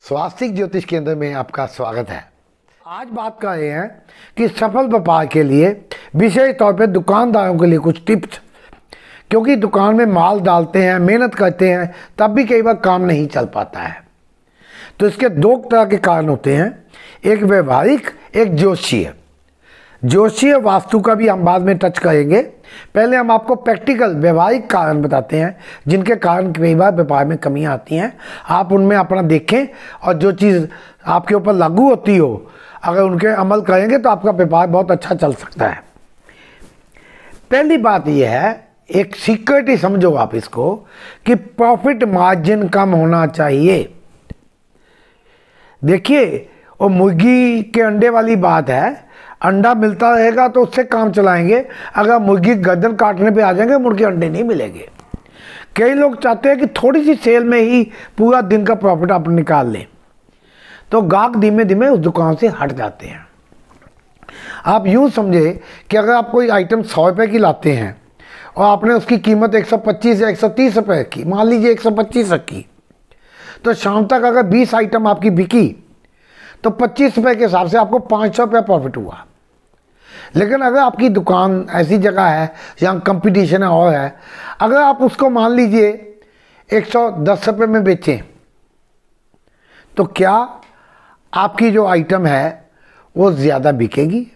स्वास्तिक ज्योतिष केंद्र में आपका स्वागत है। आज बात कर रहे हैं कि सफल व्यापार के लिए विशेष तौर पे दुकानदारों के लिए कुछ टिप्स, क्योंकि दुकान में माल डालते हैं, मेहनत करते हैं, तब भी कई बार काम नहीं चल पाता है। तो इसके दो तरह के कारण होते हैं, एक व्यवहारिक, एक ज्योतिषीय। ज्योतिषीय वास्तु का भी हम बाद में टच करेंगे। पहले हम आपको प्रैक्टिकल व्यवहारिक कारण बताते हैं जिनके कारण कई बार व्यापार में कमियां आती हैं। आप उनमें अपना देखें और जो चीज़ आपके ऊपर लागू होती हो, अगर उनके अमल करेंगे तो आपका व्यापार बहुत अच्छा चल सकता है। पहली बात यह है, एक सीक्रेट ही समझो आप इसको, कि प्रॉफिट मार्जिन कम होना चाहिए। देखिए, वो मुर्गी के अंडे वाली बात है। अंडा मिलता रहेगा तो उससे काम चलाएंगे। अगर मुर्गी गर्दन काटने पे आ जाएंगे, मुर्गी अंडे नहीं मिलेंगे। कई लोग चाहते हैं कि थोड़ी सी सेल में ही पूरा दिन का प्रॉफिट आप निकाल लें, तो गाहक धीमे धीमे उस दुकान से हट जाते हैं। आप यूँ समझे कि अगर आप कोई आइटम 100 रुपये की लाते हैं और आपने उसकी कीमत 125 या 130 रुपये की, मान लीजिए 125 रखी, तो शाम तक अगर 20 आइटम आपकी बिकी तो 25 रुपये के हिसाब से आपको 500 रुपये प्रॉफिट हुआ। लेकिन अगर आपकी दुकान ऐसी जगह है जहाँ कंपटीशन है और है, अगर आप उसको मान लीजिए 110 रुपये में बेचें, तो क्या आपकी जो आइटम है वो ज़्यादा बिकेगी?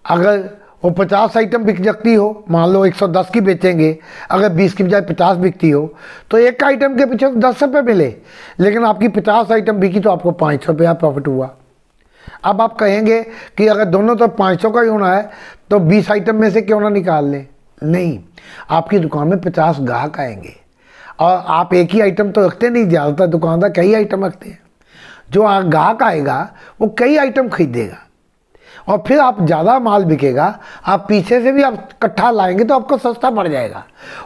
अगर वो 50 आइटम बिक सकती हो, मान लो 110 की बेचेंगे, अगर 20 की बजाय 50 बिकती हो, तो एक आइटम के पीछे 10 रुपये मिले, लेकिन आपकी 50 आइटम बिकी तो आपको 500 रुपया प्रॉफिट हुआ। अब आप कहेंगे कि अगर दोनों तो 500 का ही होना है तो 20 आइटम में से क्यों ना निकाल लें? नहीं, आपकी दुकान में 50 ग्राहक आएंगे और आप एक ही आइटम तो रखते नहीं, ज़्यादातर दुकानदार कई आइटम रखते हैं। जो ग्राहक आएगा वो कई आइटम खरीदेगा और फिर आप ज़्यादा माल बिकेगा। आप पीछे से भी आप इकट्ठा लाएंगे तो आपको सस्ता पड़ जाएगा।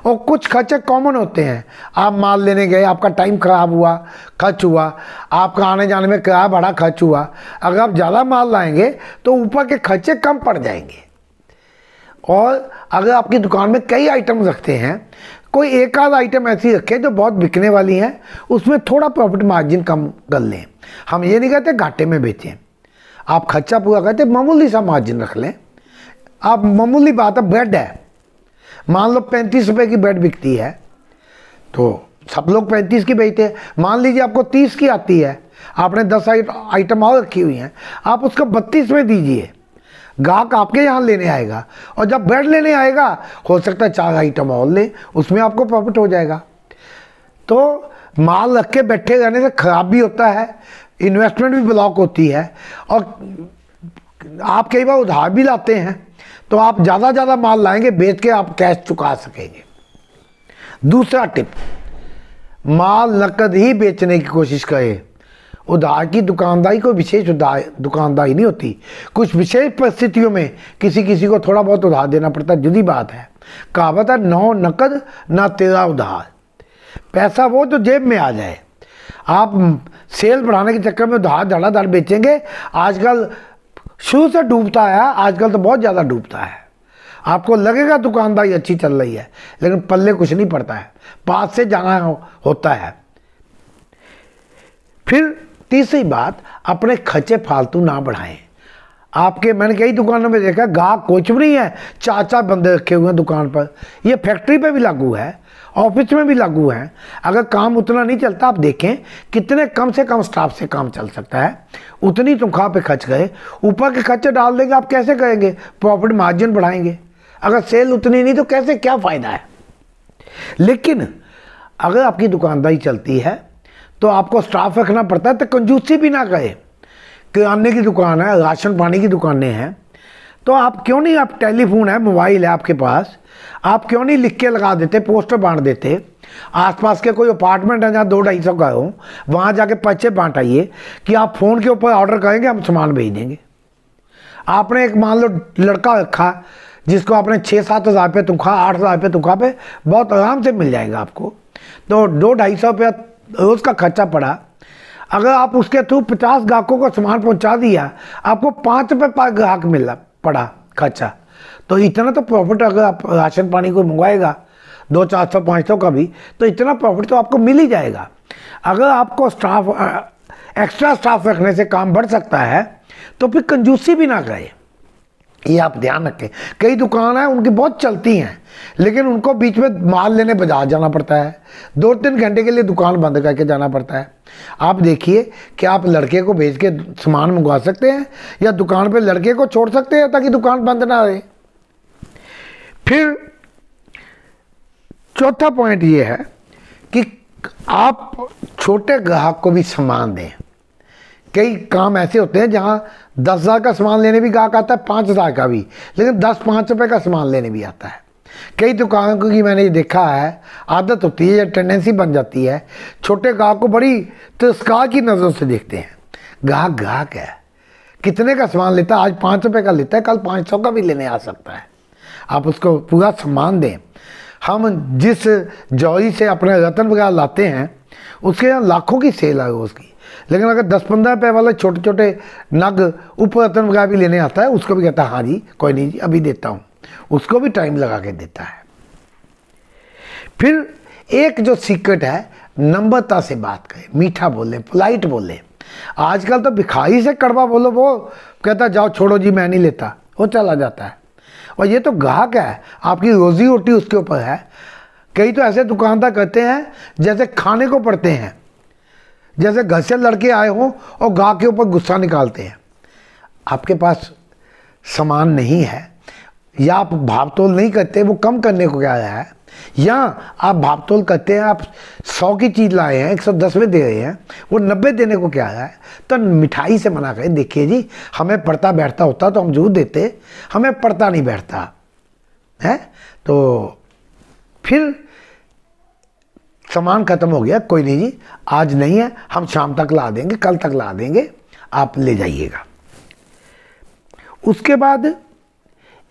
और कुछ खर्चे कॉमन होते हैं। आप माल लेने गए, आपका टाइम खराब हुआ, खर्च हुआ, आपका आने जाने में किराया बड़ा खर्च हुआ। अगर आप ज़्यादा माल लाएंगे तो ऊपर के खर्चे कम पड़ जाएंगे। और अगर आपकी दुकान में कई आइटम रखते हैं, कोई एक आध आइटम ऐसी रखे जो बहुत बिकने वाली है, उसमें थोड़ा प्रॉफिट मार्जिन कम कर लें। हम ये नहीं कहते घाटे में बेचें, आप खर्चा पूरा करते मामूली सा मार्जिन रख लें। आप मामूली बात है, ब्रेड है, मान लो 35 रुपये की ब्रेड बिकती है, तो सब लोग 35 की बेचते हैं। मान लीजिए आपको 30 की आती है, आपने 10 आइटम और रखी हुई हैं, आप उसको 32 में दीजिए। ग्राहक आपके यहाँ लेने आएगा और जब ब्रेड लेने आएगा, हो सकता है 4 आइटम और ले, उसमें आपको प्रॉफिट हो जाएगा। तो माल रख के बैठे रहने से खराब भी होता है, इन्वेस्टमेंट भी ब्लॉक होती है, और आप कई बार उधार भी लाते हैं, तो आप ज़्यादा माल लाएंगे, बेच के आप कैश चुका सकेंगे। दूसरा टिप, माल नकद ही बेचने की कोशिश करें। उधार की दुकानदारी कोई विशेष दुकानदारी नहीं होती। कुछ विशेष परिस्थितियों में किसी को थोड़ा बहुत उधार देना पड़ता है, जुदी बात है। कहावत है, नौ नकद ना तेरा उधार। पैसा वो जो जेब में आ जाए। आप सेल बढ़ाने के चक्कर में उधार धड़ाधड़ बेचेंगे। आजकल शुरू से डूबता है, आजकल तो बहुत ज़्यादा डूबता है। आपको लगेगा दुकानदारी अच्छी चल रही है, लेकिन पल्ले कुछ नहीं पड़ता है, पास से जाना होता है। फिर तीसरी बात, अपने खर्चे फालतू ना बढ़ाएं। आपके, मैंने कई दुकानों में देखा, ग्राहक कुछ भी नहीं है, 4 बंदे रखे हुए हैं दुकान पर। ये फैक्ट्री पे भी लागू है, ऑफिस में भी लागू है। अगर काम उतना नहीं चलता, आप देखें कितने कम से कम स्टाफ से काम चल सकता है। उतनी तनख्वाह पे खर्च करें, ऊपर के खर्चे डाल देंगे, आप कैसे करेंगे? प्रॉफिट मार्जिन बढ़ाएंगे। अगर सेल उतनी नहीं तो कैसे, क्या फ़ायदा है? लेकिन अगर आपकी दुकानदारी चलती है तो आपको स्टाफ रखना पड़ता है, तो कंजूसी भी ना करें। किराने की दुकान है, राशन पानी की दुकानें हैं, तो आप क्यों नहीं, आप टेलीफोन है, मोबाइल है आपके पास, आप क्यों नहीं लिख के लगा देते, पोस्टर बांट देते। आसपास के कोई अपार्टमेंट है जहाँ 200-250 का हो, वहाँ जाके पर्चे बांट आइए कि आप फ़ोन के ऊपर ऑर्डर करेंगे, हम सामान भेज देंगे। आपने एक, मान लो लड़का रखा जिसको आपने 6-7 हज़ार रुपये तनख्वाह, 8 हज़ार रुपये तनख्वाह पे बहुत आराम से मिल जाएगा आपको। तो 200-250 रुपया रोज़ का खर्चा पड़ा। अगर आप उसके थ्रू 50 ग्राहकों को सामान पहुंचा दिया, आपको 5 रुपये पर ग्राहक मिला पड़ा खर्चा। तो इतना तो प्रॉफिट, अगर आप राशन पानी को मंगवाएगा 200, 400, 500 का भी, तो इतना प्रॉफिट तो आपको मिल ही जाएगा। अगर आपको स्टाफ एक्स्ट्रा स्टाफ रखने से काम बढ़ सकता है तो फिर कंजूसी भी ना करें, ये आप ध्यान रखें। कई दुकान है उनकी बहुत चलती हैं, लेकिन उनको बीच में माल लेने बाजार जाना पड़ता है, 2-3 घंटे के लिए दुकान बंद करके जाना पड़ता है। आप देखिए कि आप लड़के को भेज के सामान मंगवा सकते हैं या दुकान पे लड़के को छोड़ सकते हैं ताकि दुकान बंद ना रहे। फिर चौथा पॉइंट ये है कि आप छोटे ग्राहक को भी सामान दें। कई काम ऐसे होते हैं जहां 10,000 का सामान लेने भी ग्राहक आता है, 5,000 का भी, लेकिन 10-5 रुपए का सामान लेने भी आता है। कई दुकानों की मैंने देखा है, आदत होती है या टेंडेंसी बन जाती है, छोटे ग्राहक को बड़ी तिरस्कार की नज़र से देखते हैं। ग्राहक ग्राहक है, कितने का सामान लेता है, आज 5 रुपए का लेता है, कल 500 का भी लेने आ सकता है। आप उसको पूरा सामान दें। हम जिस जौहरी से अपने रतन वगैरह लाते हैं उसके यहाँ लाखों की सेल है उसकी, लेकिन अगर 10-15 रुपये वाले छोटे छोटे नग उप रतन वगैरह भी लेने आता है, उसको भी कहता है हाँ जी कोई नहीं जी अभी देता हूँ, उसको भी टाइम लगा के देता है। फिर एक जो सीक्रेट है, नम्रता से बात करें, मीठा बोले, पोलाइट बोले। आजकल तो भिखारी से कड़वा बोलो, वो कहता जाओ छोड़ो जी मैं नहीं लेता, वो चला जाता है। और ये तो ग्राहक है, आपकी रोजी रोटी उसके ऊपर है। कई तो ऐसे दुकानदार करते हैं जैसे खाने को पड़ते हैं, जैसे घर से लड़के आए हों और ग्राहक के ऊपर गुस्सा निकालते हैं। आपके पास सामान नहीं है या आप भावतोल नहीं करते, वो कम करने को क्या है, या आप भावतोल करते हैं, आप 100 की चीज़ लाए हैं 110 में दे रहे हैं, वो 90 देने को क्या है, तो मिठाई से मना करें। देखिए जी हमें पड़ता बैठता होता तो हम जरूर देते, हमें पड़ता नहीं बैठता है, तो फिर सामान ख़त्म हो गया, कोई नहीं जी आज नहीं है, हम शाम तक ला देंगे, कल तक ला देंगे, आप ले जाइएगा। उसके बाद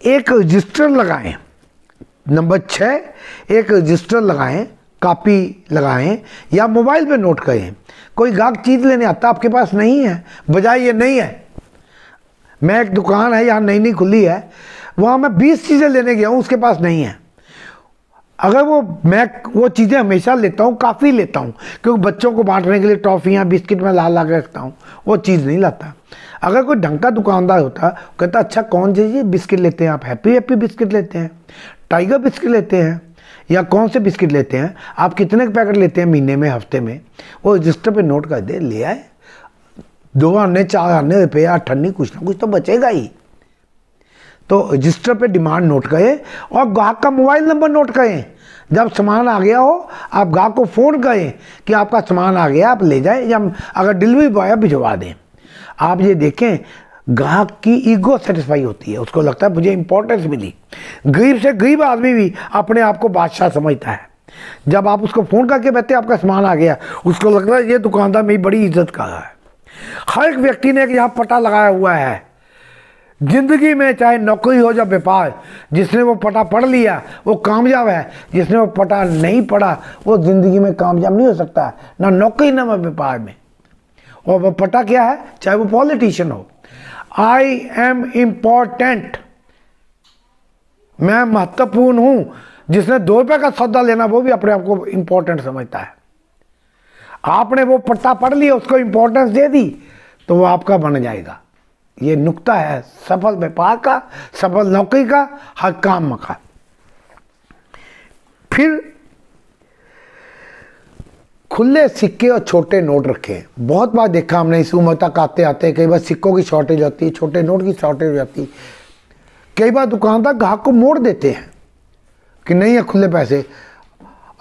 एक रजिस्टर लगाएं। नंबर 6, एक रजिस्टर लगाएं, कॉपी लगाएं या मोबाइल पे नोट करें। कोई ग्राहक चीज़ लेने आता, आपके पास नहीं है, बजाय ये नहीं है। मैं एक दुकान है यहाँ नई नई खुली है, वहाँ मैं 20 चीज़ें लेने गया हूँ, उसके पास नहीं है। अगर मैं वो चीज़ें हमेशा लेता हूँ, काफ़ी लेता हूँ, क्योंकि बच्चों को बांटने के लिए टॉफ़ियाँ बिस्किट में ला के रखता हूँ, वो चीज़ नहीं लाता। अगर कोई ढंग का दुकानदार होता, कहता अच्छा कौन सी बिस्किट लेते हैं आप, हैप्पी बिस्किट लेते हैं, टाइगर बिस्किट लेते हैं, या कौन से बिस्किट लेते हैं, आप कितने पैकेट लेते हैं महीने में, हफ्ते में, वो रजिस्टर पे नोट कर दे, ले आए। 2 आने 4 आने रुपये 8 आने, कुछ ना कुछ तो बचेगा ही। तो रजिस्टर पे डिमांड नोट करें और ग्राहक का मोबाइल नंबर नोट करें। जब सामान आ गया हो आप ग्राहक को फ़ोन करें कि आपका सामान आ गया, आप ले जाएं, या अगर डिलीवरी बॉय भिजवा दें। आप ये देखें ग्राहक की ईगो सेटिस्फाई होती है, उसको लगता है मुझे इंपॉर्टेंस मिली। गरीब से गरीब आदमी भी अपने आप को बादशाह समझता है। जब आप उसको फ़ोन करके कहते हैं आपका सामान आ गया, उसको लगता है ये दुकानदार मेरी बड़ी इज्जत कर रहा है। हर एक व्यक्ति ने यहाँ पता लगाया हुआ है जिंदगी में, चाहे नौकरी हो या व्यापार। जिसने वो पता पढ़ लिया वो कामयाब है, जिसने वो पता नहीं पढ़ा वो जिंदगी में कामयाब नहीं हो सकता, ना नौकरी ना व्यापार में। और वो पता क्या है, चाहे वो पॉलिटिशियन हो, आई एम इम्पॉर्टेंट, मैं महत्वपूर्ण हूं। जिसने 2 रुपये का सौदा लेना वो भी अपने आप को इम्पोर्टेंट समझता है। आपने वो पता पढ़ लिया, उसको इम्पोर्टेंस दे दी, तो वो आपका बन जाएगा। ये नुक्ता है सफल व्यापार का, सफल नौकरी का, हर काम का। फिर खुले सिक्के और छोटे नोट रखें। बहुत बार देखा हमने, इस उम्र तक आते आते कई बार सिक्कों की शॉर्टेज होती है, छोटे नोट की शॉर्टेज हो जाती है। कई बार दुकानदार ग्राहक को मोड़ देते हैं कि नहीं है खुले पैसे।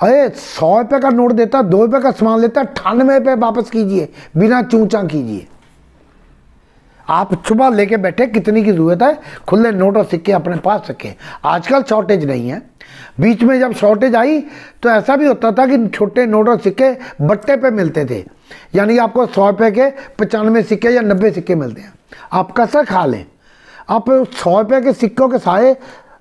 अरे 100 रुपये का नोट देता, 2 रुपये का सामान लेता, 98 रुपये वापस कीजिए, बिना चूचा कीजिए। आप सुबह लेके बैठे, कितनी की जरूरत है, खुले नोट और सिक्के अपने पास रखें। आजकल शॉर्टेज नहीं है, बीच में जब शॉर्टेज आई तो ऐसा भी होता था कि छोटे नोट और सिक्के बट्टे पे मिलते थे, यानी आपको 100 रुपये के 95 सिक्के या 90 सिक्के मिलते हैं। आप कसर खा लें, आप 100 रुपये के सिक्कों के सारे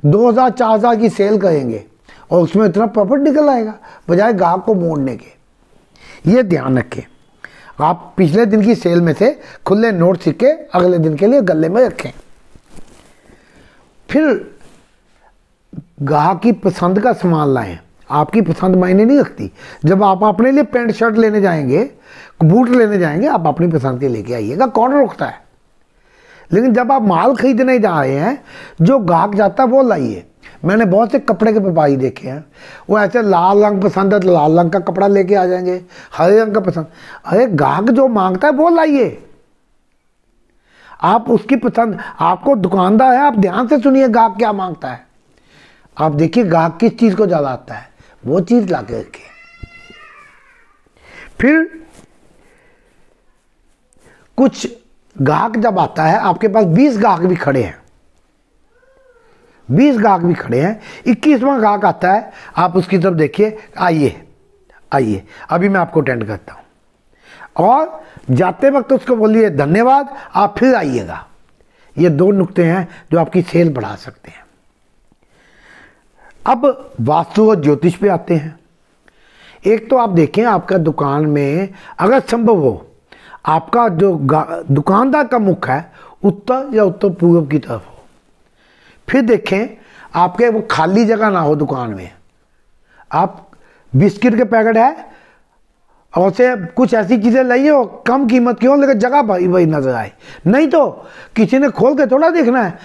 2000 4000 की सेल करेंगे और उसमें इतना प्रॉफिट निकल आएगा, बजाय ग्राहक को मोड़ने के। ये ध्यान रखें। आप पिछले दिन की सेल में से खुले नोट सिक्के अगले दिन के लिए गले में रखें। फिर ग्राहक की पसंद का सामान लाएं। आपकी पसंद मायने नहीं रखती। जब आप अपने लिए पैंट शर्ट लेने जाएंगे, बूट लेने जाएंगे, आप अपनी पसंद के लेके आइएगा, कौन रोकता है। लेकिन जब आप माल खरीदने जा रहे हैं, जो ग्राहक जाता है वो लाइए। मैंने बहुत से कपड़े के व्यापारी देखे हैं, वो ऐसे लाल रंग पसंद है तो लाल रंग का कपड़ा लेके आ जाएंगे, हरे रंग का पसंद। अरे ग्राहक जो मांगता है वो लाइए, आप उसकी पसंद। आपको दुकानदार है, आप ध्यान से सुनिए ग्राहक क्या मांगता है। आप देखिए ग्राहक किस चीज को ज्यादा आता है, वो चीज ला के रखिए। फिर कुछ ग्राहक जब आता है, आपके पास 20 ग्राहक भी खड़े हैं, 20 ग्राहक भी खड़े हैं, 21वां ग्राहक आता है, आप उसकी तरफ देखिए, आइए आइए अभी मैं आपको अटेंड करता हूं, और जाते वक्त उसको बोलिए धन्यवाद, आप फिर आइएगा। ये 2 नुक्ते हैं जो आपकी सेल बढ़ा सकते हैं। अब वास्तु और ज्योतिष पे आते हैं। एक तो आप देखें, आपका दुकान में अगर संभव हो, आपका जो दुकानदार का मुख है उत्तर या उत्तर पूर्व की तरफ हो। फिर देखें आपके वो खाली जगह ना हो दुकान में। आप बिस्किट के पैकेट है और से कुछ ऐसी चीज़ें लाइए और कम कीमत की हो, लेकिन जगह वही नजर आए। नहीं तो किसी ने खोल के थोड़ा देखना है।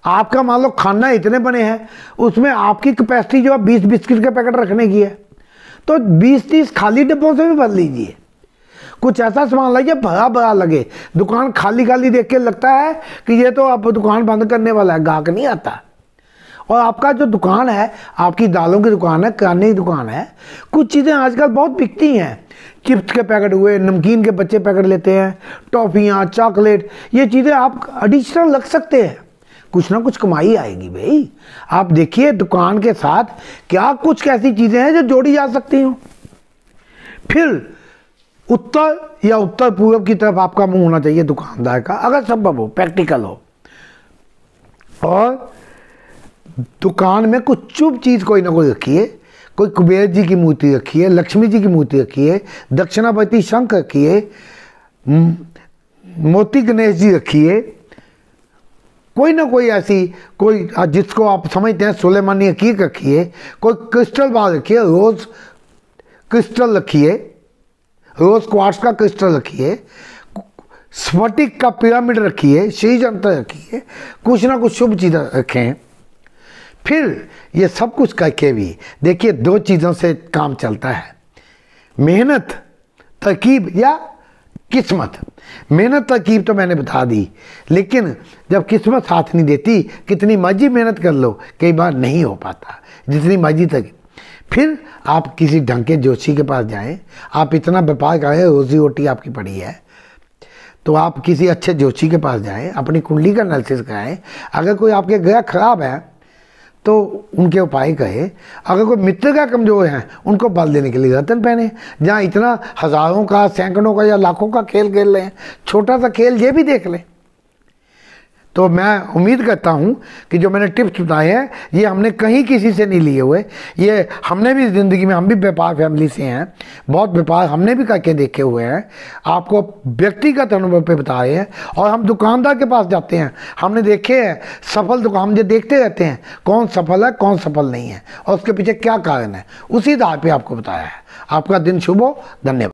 आपका मान लो खाना इतने बने हैं, उसमें आपकी कैपेसिटी जो है 20 बिस्किट के पैकेट रखने की है, तो 20-30 खाली डिब्बों से भी भर लीजिए। कुछ ऐसा सामान लाइए भरा भरा लगे। दुकान खाली खाली देख के लगता है कि ये तो अब दुकान बंद करने वाला है, ग्राहक नहीं आता। और आपका जो दुकान है, आपकी दालों की दुकान है, किराने की दुकान है, कुछ चीज़ें आजकल बहुत बिकती हैं। चिप्स के पैकेट हुए, नमकीन के बच्चे पैकेट लेते हैं, टॉफ़ियाँ, चॉकलेट, ये चीज़ें आप एडिशनल रख सकते हैं, कुछ ना कुछ कमाई आएगी भाई। आप देखिए दुकान के साथ क्या कुछ ऐसी चीज़ें हैं जो जोड़ी जा सकती हूँ। फिर उत्तर या उत्तर पूर्व की तरफ आपका मुंह होना चाहिए दुकानदार का, अगर संभव हो, प्रैक्टिकल हो। और दुकान में कुछ शुभ चीज़ कोई ना कोई रखिए। कोई कुबेर जी की मूर्ति रखिए, लक्ष्मी जी की मूर्ति रखिए, दक्षिणावर्ती शंख रखिए, मोती गणेश जी रखिए, कोई ना कोई ऐसी कोई जिसको आप समझते हैं सुलेमानी हकीक रखिए, कोई क्रिस्टल बाल रखिए, रोज क्रिस्टल रखिए, रोज क्वार्ट्ज का क्रिस्टल रखिए, स्फटिक का पिरामिड रखिए, श्री यंत्र रखिए, कुछ ना कुछ शुभ चीज़ें रखें। फिर ये सब कुछ करके भी देखिए 2 चीज़ों से काम चलता है, मेहनत, तरकीब या किस्मत। मेहनत तरकीब तो मैंने बता दी, लेकिन जब किस्मत साथ नहीं देती, कितनी मर्जी मेहनत कर लो, कई बार नहीं हो पाता जितनी मर्जी तक। फिर आप किसी ढंग के जोशी के पास जाएं। आप इतना व्यापार करें, रोजी रोटी आपकी पड़ी है, तो आप किसी अच्छे जोशी के पास जाएं, अपनी कुंडली का एनालिसिस कराएं। अगर कोई आपके ग्रह खराब है तो उनके उपाय कहे। अगर कोई मित्र का कमजोर है, उनको बल देने के लिए रतन पहने। जहाँ इतना हज़ारों का, सैकड़ों का या लाखों का खेल खेल रहे हैं, छोटा सा खेल ये भी देख लें। तो मैं उम्मीद करता हूँ कि जो मैंने टिप्स बताए हैं, ये हमने कहीं किसी से नहीं लिए हुए। ये हमने भी ज़िंदगी में, हम भी व्यापार फैमिली से हैं, बहुत व्यापार हमने भी करके देखे हुए हैं, आपको व्यक्तिगत अनुभव पे बताए हैं। और हम दुकानदार के पास जाते हैं, हमने देखे हैं सफल दुकान, हम जो देखते रहते हैं कौन सफल है कौन सफल नहीं है और उसके पीछे क्या कारण है, उसी आधार पर आपको बताया है। आपका दिन शुभ हो, धन्यवाद।